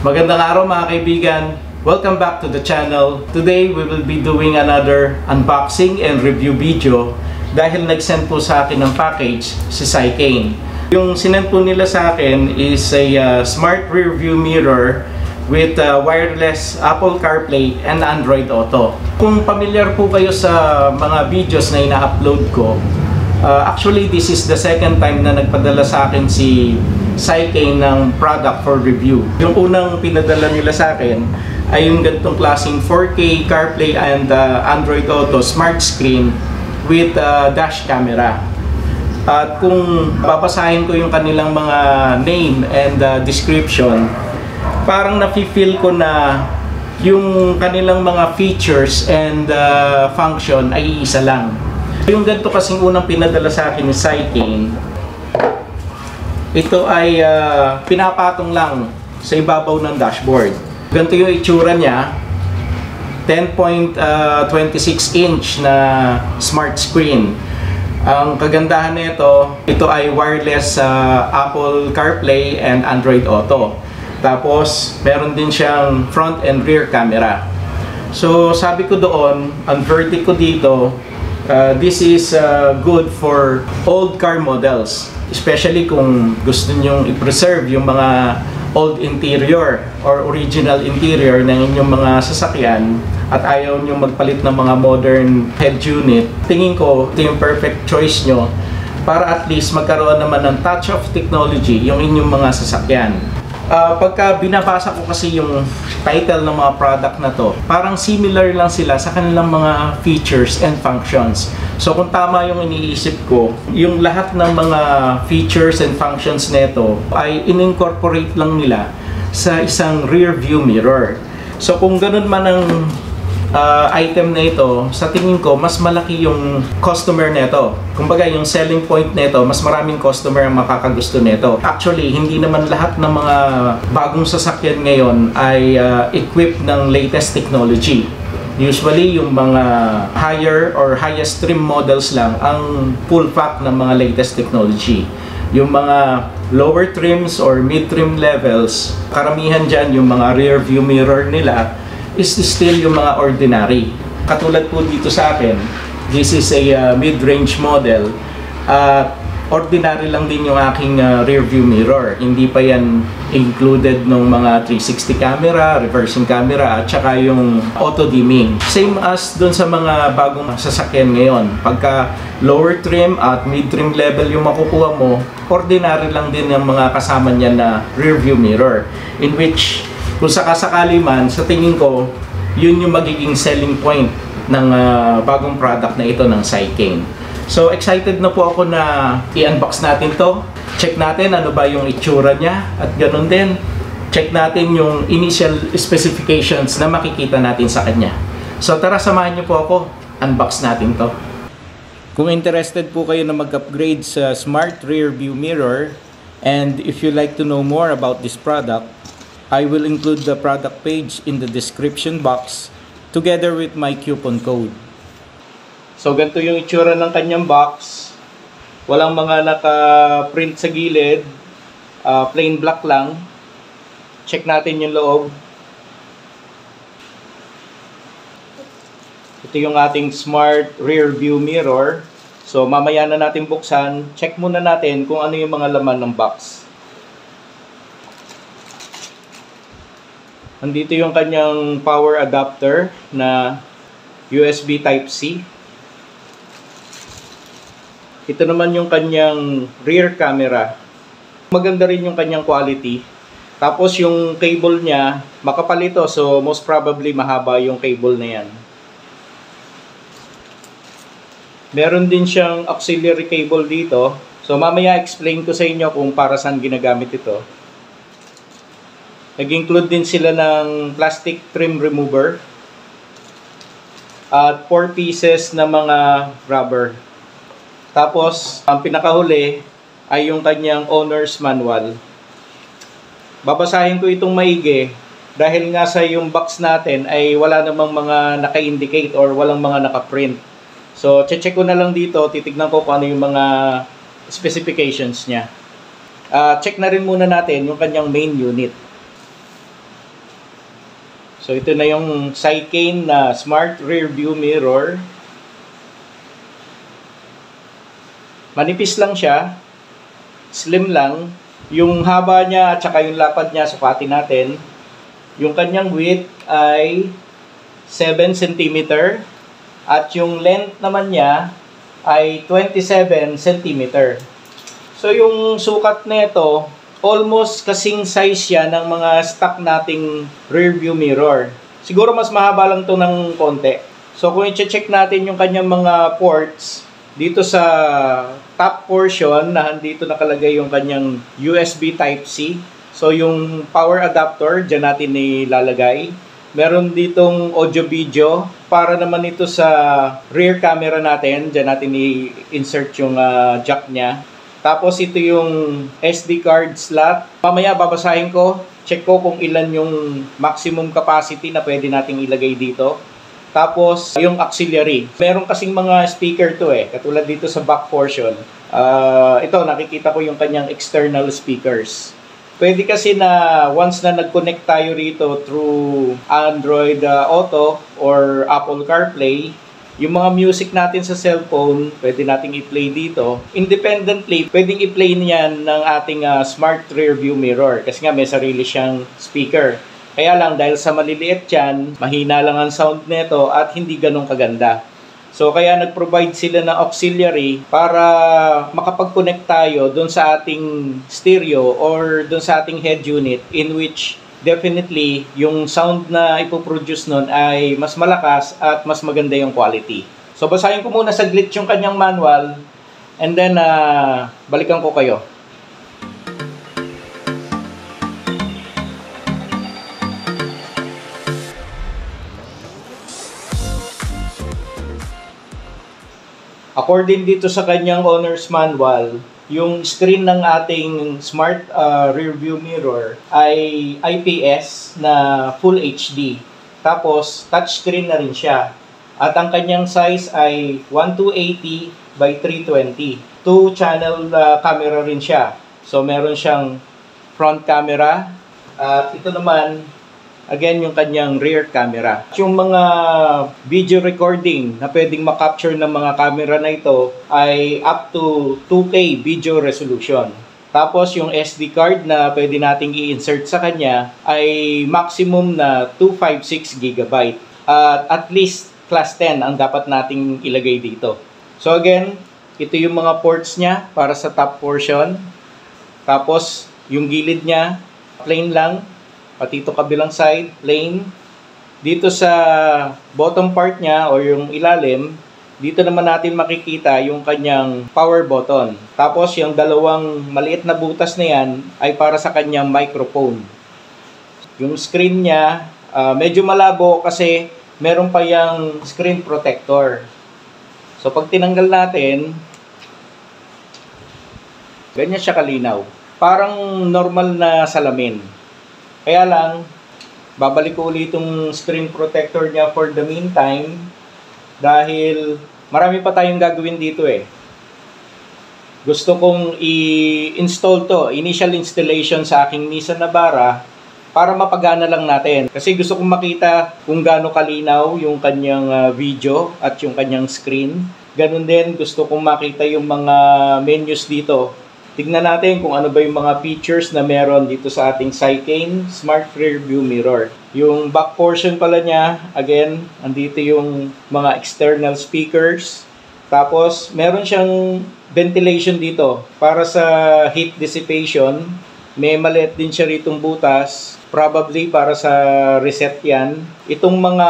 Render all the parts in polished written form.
Magandang araw mga kaibigan! Welcome back to the channel. Today we will be doing another unboxing and review video dahil nag-send po sa akin ng package si Cycane. Yung sinend po nila sa akin is a smart rear view mirror with wireless Apple CarPlay and Android Auto. Kung familiar po kayo sa mga videos na ina-upload ko, actually this is the second time na nagpadala sa akin si Cycane ng product for review. Yung unang pinadala nila sa akin ay yung ganitong klaseng 4K CarPlay and Android Auto smart screen with dash camera. At kung babasahin ko yung kanilang mga name and description, parang nafe-feel ko na yung kanilang mga features and function ay isa lang. Yung ganito kasing unang pinadala sa akin ni Cycane, ito ay pinapatong lang sa ibabaw ng dashboard. Ganito yung itsura niya, 10.26 inch na smart screen. Ang kagandahan nito, ito ay wireless Apple CarPlay and Android Auto. Tapos, meron din siyang front and rear camera. So, sabi ko doon, ang verdict ko dito, this is good for old car models, especially kung gusto nyong i-preserve yung mga old interior or original interior ng inyong mga sasakyan at ayaw nyong magpalit ng mga modern head unit. Tingin ko ito yung perfect choice nyo para at least magkaroon naman ng touch of technology yung inyong mga sasakyan. Pagka binabasa ko kasi yung title ng mga product na to, parang similar lang sila sa kanilang mga features and functions. So kung tama yung iniisip ko, yung lahat ng mga features and functions nito ay in-incorporate lang nila sa isang rear view mirror. So kung ganun man ang item na ito, sa tingin ko mas malaki yung customer nito. Kumbaga yung selling point nito, mas maraming customer ang makakagusto nito. Actually, hindi naman lahat ng mga bagong sasakyan ngayon ay equipped ng latest technology. Usually, yung mga higher or highest trim models lang ang full pack ng mga latest technology. Yung mga lower trims or mid-trim levels, karamihan dyan yung mga rear view mirror nila is still yung mga ordinary. Katulad po dito sa akin, this is a mid-range model. Ordinary lang din yung aking rear view mirror. Hindi pa yan included ng mga 360 camera, reversing camera, at saka yung auto dimming. Same as dun sa mga bagong sasakyan ngayon. Pagka lower trim at mid-trim level yung makukuha mo, ordinary lang din yung mga kasama niya na rear view mirror. In which, kung sakasakali man, sa tingin ko, yun yung magiging selling point ng bagong product na ito ng Cycane. So, excited na po ako na i-unbox natin to. Check natin ano ba yung itsura niya. At ganun din, check natin yung initial specifications na makikita natin sa kanya. So, tara samahan niyo po ako. Unbox natin to. Kung interested po kayo na mag-upgrade sa smart rear view mirror, and if you like to know more about this product, I will include the product page in the description box together with my coupon code. So ganito yung itsura ng kanyang box. Walang mga naka-print sa gilid. Plain black lang. Check natin yung loob. Ito yung ating smart rear view mirror. So mamaya na natin buksan. Check muna natin kung ano yung mga laman ng box. Nandito yung kanyang power adapter na USB Type-C. Ito naman yung kanyang rear camera. Maganda rin yung kanyang quality. Tapos yung cable niya, makapal ito. So most probably mahaba yung cable na yan. Meron din siyang auxiliary cable dito. So mamaya explain ko sa inyo kung para saan ginagamit ito. Nag-include din sila ng plastic trim remover at 4 pieces na mga rubber. Tapos, ang pinakahuli ay yung kanyang owner's manual. Babasahin ko itong maigi dahil nga sa yung box natin ay wala namang mga naka-indicate or walang mga naka-print. So, check ko na lang dito, titignan ko kung ano yung mga specifications niya. Check na rin muna natin yung kanyang main unit. So ito na yung Cycane na Smart Rear View Mirror. Manipis lang siya, slim lang. Yung haba niya at saka yung lapad niya, sukatin natin. Yung kanyang width ay 7 cm at yung length naman niya ay 27 cm. So yung sukat nito, almost kasing size siya ng mga stock nating rear view mirror. Siguro mas mahaba lang to ng konti. So kung i-check natin yung kanyang mga ports, dito sa top portion, nandito nakalagay yung kanyang USB Type-C. So yung power adapter, dyan natin ilalagay. Meron ditong audio-video para naman ito sa rear camera natin. Dyan natin i-insert yung jack niya. Tapos ito yung SD card slot. Mamaya babasahin ko, check ko kung ilan yung maximum capacity na pwede nating ilagay dito. Tapos, yung auxiliary. Meron kasing mga speaker to katulad dito sa back portion. Ito, nakikita ko yung kanyang external speakers. Pwede kasi na once na nag-connect tayo rito through Android Auto or Apple CarPlay, yung mga music natin sa cellphone, pwede nating i-play dito. Independently, pwedeng i-play niyan ng ating smart rear view mirror kasi nga may sarili siyang speaker. Kaya lang, dahil sa maliliit yan, mahina lang ang sound nito at hindi ganun kaganda. So, kaya nag-provide sila ng auxiliary para makapag-connect tayo doon sa ating stereo or doon sa ating head unit in which definitely yung sound na ipoproduce nun ay mas malakas at mas maganda yung quality. So, basahin ko muna saglit yung kanyang manual and then balikan ko kayo. According dito sa kanyang owner's manual, yung screen ng ating smart rear view mirror ay IPS na Full HD. Tapos, touchscreen na rin siya. At ang kanyang size ay 1280 by 320. 2-channel camera rin siya. So, meron siyang front camera. At ito naman, again, yung kanyang rear camera. Yung mga video recording na pwedeng makapture ng mga camera na ito ay up to 2K video resolution. Tapos yung SD card na pwede nating i-insert sa kanya ay maximum na 256 GB. At least class 10 ang dapat nating ilagay dito. So again, ito yung mga ports niya para sa top portion. Tapos yung gilid niya, plain lang. Pati ito kabilang side, plain. Dito sa bottom part niya o yung ilalim, dito naman natin makikita yung kanyang power button. Tapos yung dalawang maliit na butas na yan ay para sa kanyang microphone. Yung screen niya, medyo malabo kasi meron pa yung screen protector. So pag tinanggal natin, ganyan siya kalinaw. Parang normal na salamin. Kaya lang, babalik ko ulit itong screen protector niya for the meantime dahil marami pa tayong gagawin dito Gusto kong i-install to, initial installation sa aking Nissan Navara para mapagana lang natin. Kasi gusto kong makita kung gaano kalinaw yung kanyang video at yung kanyang screen. Ganun din, gusto kong makita yung mga menus dito. Tignan natin kung ano ba yung mga features na meron dito sa ating Cycane Smart Rear View Mirror. Yung back portion pala niya, again, andito yung mga external speakers. Tapos, meron siyang ventilation dito para sa heat dissipation. May maliit din siya ritong butas. Probably para sa reset yan. Itong mga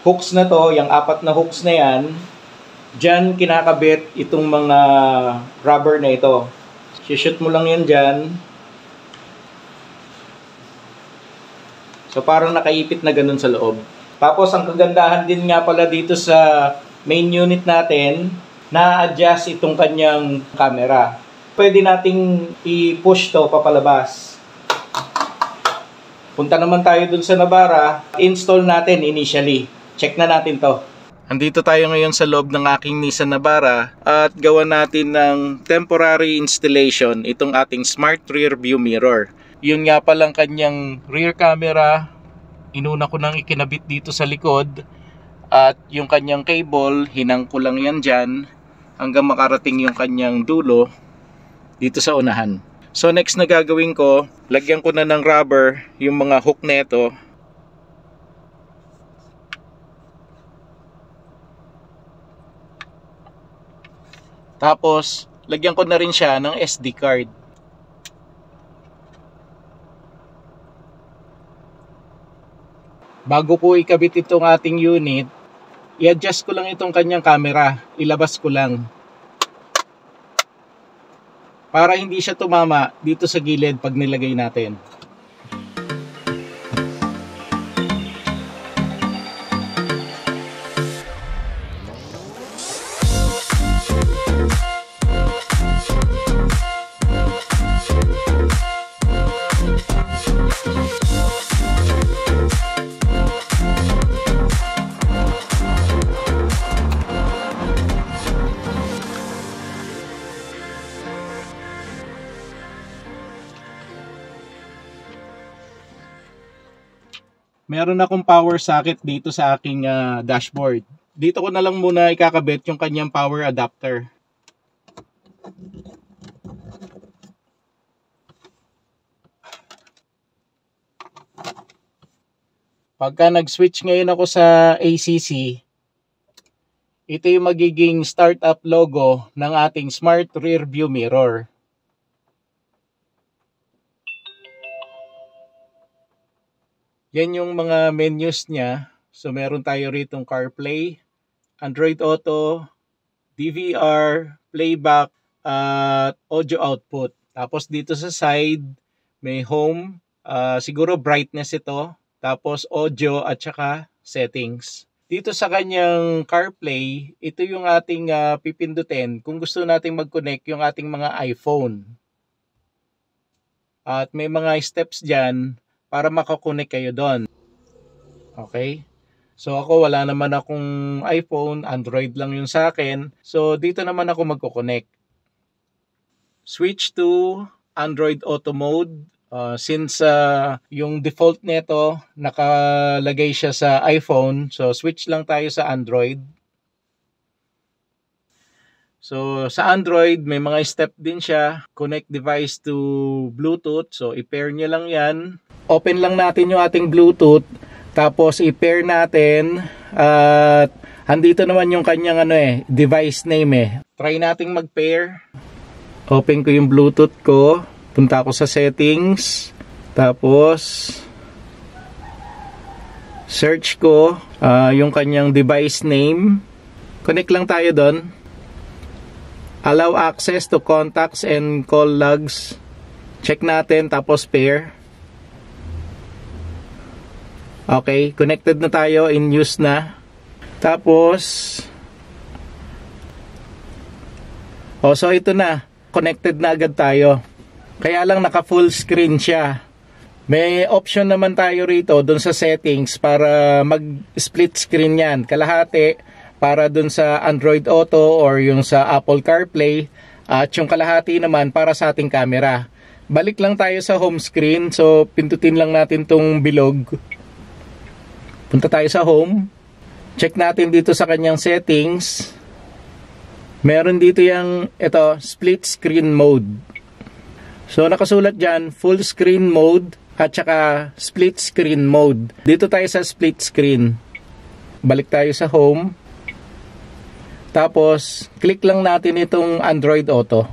hooks na to, yung 4 na hooks na yan, dyan kinakabit itong mga rubber na ito. Shoot mo lang yan dyan. So parang nakaipit na ganun sa loob. Tapos ang kagandahan din nga pala dito sa main unit natin, na-adjust itong kanyang camera. Pwede nating i-push to papalabas. Punta naman tayo dun sa Navara, install natin initially. Check na natin to. Andito tayo ngayon sa loob ng aking Nissan Navara at gawa natin ng temporary installation itong ating Smart Rear View Mirror. Yun nga palang kanyang rear camera, inuna ko nang ikinabit dito sa likod. At yung kanyang cable, hinang ko lang yan dyan hanggang makarating yung kanyang dulo dito sa unahan. So next na gagawin ko, lagyan ko na ng rubber yung mga hook neto. Tapos lagyan ko na rin siya ng SD card. Bago ko ikabit itong ating unit, i-adjust ko lang itong kanyang camera, ilabas ko lang para hindi siya tumama dito sa gilid pag nilagay natin. Meron akong power socket dito sa aking dashboard. Dito ko na lang muna ikakabit yung kanyang power adapter. Pagka nag-switch ngayon ako sa ACC, ito yung magiging startup logo ng ating smart rear view mirror. Yan yung mga menus niya. So meron tayo ritong CarPlay, Android Auto, DVR, playback, at audio output. Tapos dito sa side, may home, siguro brightness ito, tapos audio at saka settings. Dito sa kanyang CarPlay, ito yung ating pipindutin kung gusto nating mag-connect yung ating mga iPhone. At may mga steps dyan para makakonect kayo doon. Okay? So ako wala naman akong iPhone, Android lang yung sa akin. So dito naman ako magko-connect. Switch to Android Auto Mode. Since yung default nito nakalagay siya sa iPhone, so switch lang tayo sa Android. So sa Android may mga step din siya. Connect device to Bluetooth. So i-pair nyo lang yan. Open lang natin yung ating Bluetooth, tapos i-pair natin at andito naman yung kanyang device name . Try nating mag-pair. Open ko yung Bluetooth ko, punta ako sa settings, tapos search ko yung kanyang device name. Connect lang tayo doon. Allow access to contacts and call logs. Check natin, tapos pair. Okay, connected na tayo, in use na. Tapos, so ito na, connected na agad tayo. Kaya lang naka full screen siya. May option naman tayo rito dun sa settings para mag split screen yan. Kalahati para dun sa Android Auto or yung sa Apple CarPlay. At yung kalahati naman para sa ating camera. Balik lang tayo sa home screen. So pindutin lang natin tong bilog. Punta tayo sa home. Check natin dito sa kanyang settings. Meron dito yung split screen mode. So nakasulat dyan full screen mode at saka split screen mode. Dito tayo sa split screen. Balik tayo sa home. Tapos click lang natin itong Android Auto.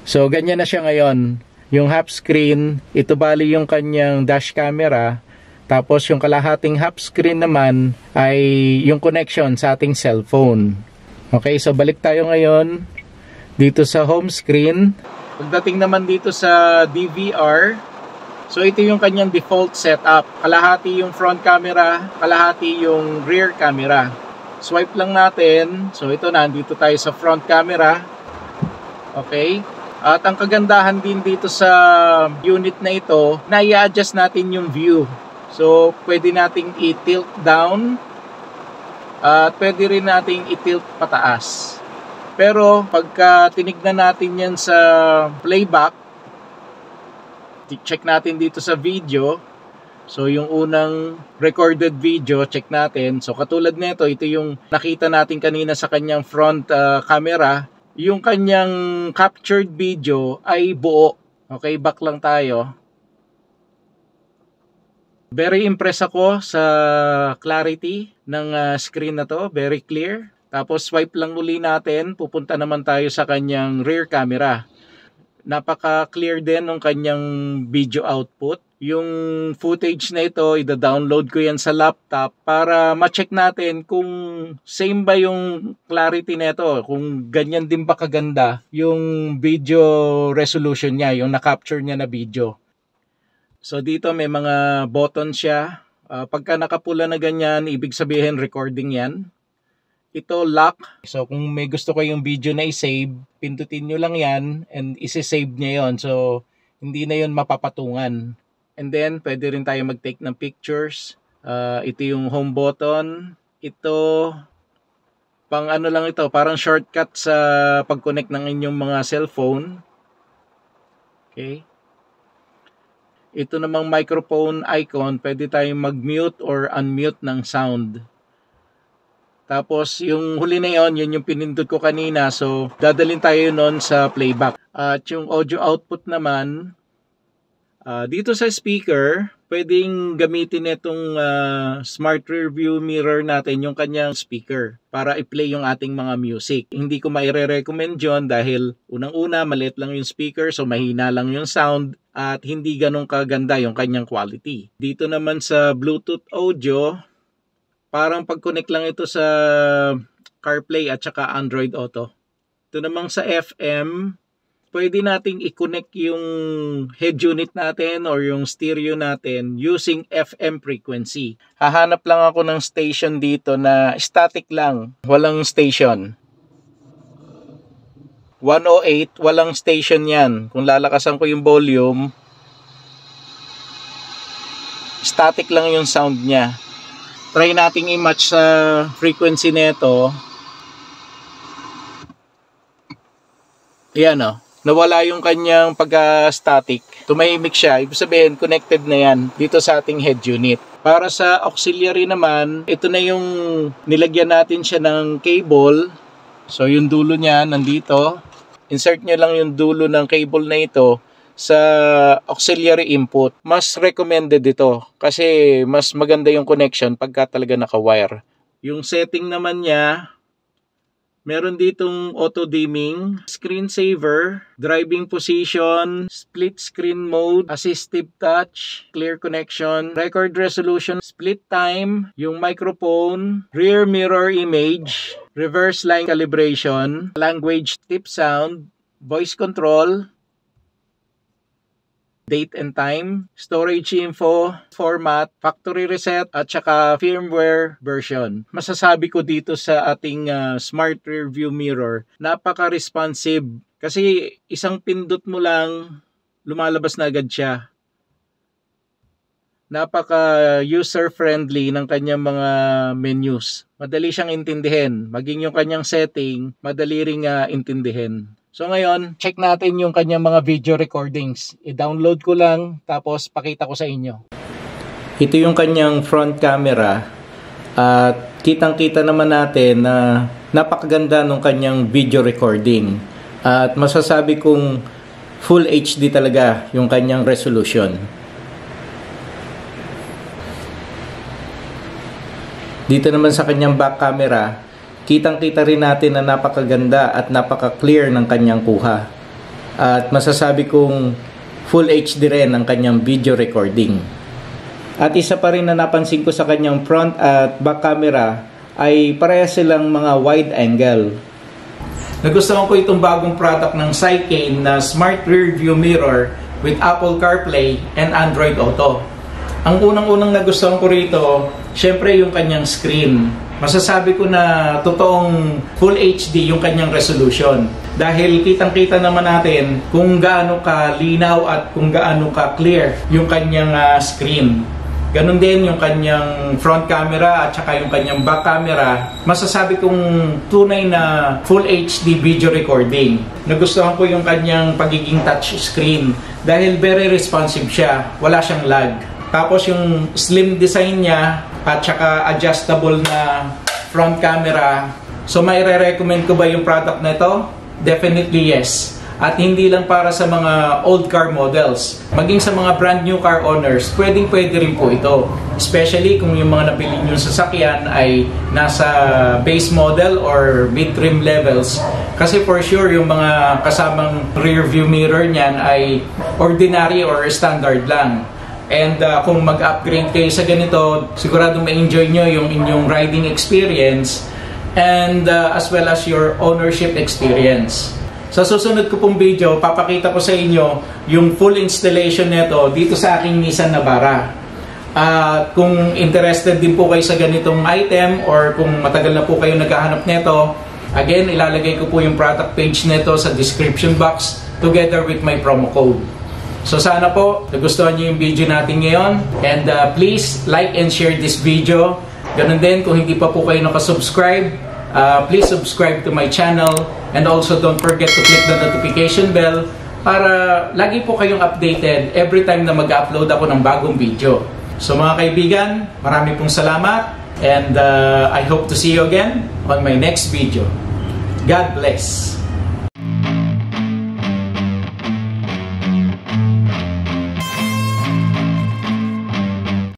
So ganyan na siya ngayon. Yung half screen, ito bali yung kanyang dash camera. Tapos yung kalahating half screen naman ay yung connection sa ating cellphone. Okay, so balik tayo ngayon dito sa home screen. Pagdating naman dito sa DVR, so ito yung kanyang default setup. Kalahati yung front camera, kalahati yung rear camera. Swipe lang natin. So ito, nandito tayo sa front camera. Okay. At ang kagandahan din dito sa unit na ito, na i-adjust natin yung view. So, pwede nating i-tilt down at pwede rin nating i-tilt pataas. Pero, pagka tinignan natin yan sa playback, check natin dito sa video, So yung unang recorded video, check natin. So katulad nito, ito yung nakita natin kanina sa kanyang front camera. Yung kanyang captured video ay buo. Okay, back lang tayo. Very impressed ako sa clarity ng screen na to. Very clear. Tapos swipe lang uli natin. Pupunta naman tayo sa kanyang rear camera. Napaka-clear din ng kanyang video output. Yung footage na ito, ida-download ko yan sa laptop para ma-check natin kung same ba yung clarity nito, kung ganyan din ba kaganda yung video resolution niya, yung na-capture niya na video. So dito may mga button siya. Pagka nakapula na ganyan, ibig sabihin recording yan. Ito lock. So kung may gusto kayong video na i-save, pindutin nyo lang yan and isi-save niya yon. So hindi na yon mapapatungan. And then pwede rin tayo mag-take ng pictures. Ito yung home button. Ito pang ano lang ito, parang shortcut sa pag-connect ng inyong mga cellphone. Okay. Ito namang microphone icon, pwede tayong mag-mute or unmute ng sound. Tapos yung huli na yon, yun yung pinindot ko kanina. So dadalhin tayo nun sa playback. At yung audio output naman, dito sa speaker, pwedeng gamitin itong smart rear view mirror natin, yung kanyang speaker, para i-play yung ating mga music. Hindi ko maire-recommend yun dahil unang-una, maliit lang yung speaker, so mahina lang yung sound at hindi ganun kaganda yung kanyang quality. Dito naman sa Bluetooth audio, parang pag-connect lang ito sa CarPlay at saka Android Auto. Ito namang sa FM, pwede nating i-connect yung head unit natin or yung stereo natin using FM frequency. Hahanap lang ako ng station dito na static lang, walang station. 108, walang station yan. Kung lalakasan ko yung volume, static lang yung sound niya. Try nating i-match sa frequency nito. Yan o. Nawala yung kanyang pagka-static. Tumahimik siya. Ibig sabihin, connected na yan dito sa ating head unit. Para sa auxiliary naman, ito na yung nilagyan natin siya ng cable. So, yung dulo niya nandito. Insert nyo lang yung dulo ng cable na ito sa auxiliary input. Mas recommended ito kasi mas maganda yung connection pagka talaga naka-wire. Yung setting naman niya, meron ditong auto dimming, screensaver, driving position, split screen mode, assistive touch, clear connection, record resolution, split time, yung microphone, rear mirror image, reverse line calibration, language tip sound, voice control, date and time, storage info, format, factory reset, at saka firmware version. Masasabi ko dito sa ating smart rear view mirror, napaka-responsive. Kasi isang pindot mo lang, lumalabas na agad siya. Napaka-user-friendly ng kanyang mga menus. Madali siyang intindihin. Maging yung kanyang setting, madali ring intindihin. So ngayon, check natin yung kanyang mga video recordings. I-download ko lang, tapos pakita ko sa inyo. Ito yung kanyang front camera. At kitang-kita naman natin na napakaganda ng kanyang video recording. At masasabi kong full HD talaga yung kanyang resolution. Dito naman sa kanyang back camera, kitang-kita rin natin na napakaganda at napaka-clear ng kanyang kuha. At masasabi kong full HD rin ang kanyang video recording. At isa pa rin na napansin ko sa kanyang front at back camera ay pareha silang mga wide angle. Nagustuhan ko itong bagong product ng Cycane na Smart Rear View Mirror with Apple CarPlay and Android Auto. Ang unang-unang nagustuhan ko rito, syempre yung kanyang screen. Masasabi ko na totoong full HD yung kanyang resolution. Dahil kitang-kita naman natin kung gaano ka linaw at kung gaano ka clear yung kanyang screen. Ganon din yung kanyang front camera at saka yung kanyang back camera. Masasabi kong tunay na full HD video recording. Nagustuhan ko yung kanyang pagiging touch screen dahil very responsive siya. Wala siyang lag. Tapos yung slim design niya at saka adjustable na front camera. So may recommend ko ba yung product na ito? Definitely yes. At hindi lang para sa mga old car models. Maging sa mga brand new car owners, pwede rin po ito. Especially kung yung mga nabili nyo sasakyan ay nasa base model or mid-trim levels. Kasi for sure, yung mga kasamang rear view mirror niyan ay ordinary or standard lang. And kung mag-upgrade kayo sa ganito, sigurado ma-enjoy nyo yung inyong riding experience and as well as your ownership experience. Sa susunod ko pong video, papakita ko sa inyo yung full installation nito dito sa aking Nissan Navara. Kung interested din po kayo sa ganitong item or kung matagal na po kayo naghahanap nito, again, ilalagay ko po yung product page nito sa description box together with my promo code. So sana po, nagustuhan niyo yung video natin ngayon. And please like and share this video. Ganun din, kung hindi pa po kayo nakasubscribe, please subscribe to my channel. And also don't forget to click the notification bell para lagi po kayong updated every time na mag-upload ako ng bagong video. So mga kaibigan, marami pong salamat. And I hope to see you again on my next video. God bless.